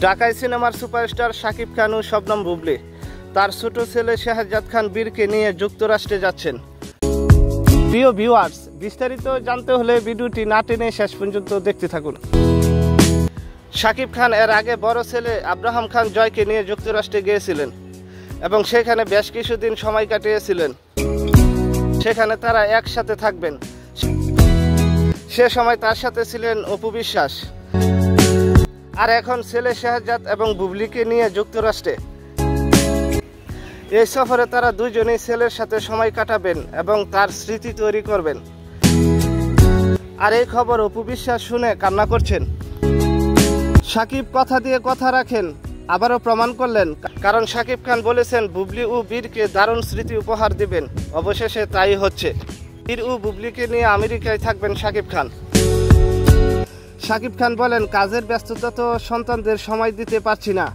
ঢাকায় সিনেমার সুপারস্টার শাকিব খান ও শবনম বুবলী তার ছোট ছেলে শাহজাদ খান বীরকে নিয়ে যুক্তরাষ্ট্রে যাচ্ছেন। প্রিয় ভিউয়ার্স, বিস্তারিত জানতে হলে ভিডিওটি না টেনে শেষ পর্যন্ত দেখতে থাকুন। শাকিব খান এর আগে বড় ছেলে আব্রাহাম খান জয়কে নিয়ে যুক্তরাষ্ট্রে গিয়েছিলেন এবং সেখানে বেশ কিছুদিন সময় কাটিয়েছিলেন। সেখানে তারা একসাথে থাকবেন। সে সময় তার সাথে ছিলেন অপু বিশ্বাস। আর এখন ছেলে শাহজাদ এবং বুবলীকে নিয়ে যুক্তরাষ্ট্রে। এই সফরে তারা দুইজনেই ছেলের সাথে সময় কাটাবেন এবং তার স্মৃতি তৈরি করবেন। আর এই খবর অপু বিশ্বাস শুনে কান্না করছেন। শাকিব কথা দিয়ে কথা রাখেন, আবারও প্রমাণ করলেন। কারণ শাকিব খান বলেছেন বুবলী ও বীরকে দারুণ স্মৃতি উপহার দিবেন। অবশেষে তাই হচ্ছে। বীর ও বুবলীকে নিয়ে আমেরিকায় থাকবেন শাকিব খান। শাকিব খান বলেন, কাজের ব্যস্ততা তো সন্তানদের সময় দিতে পারছি না।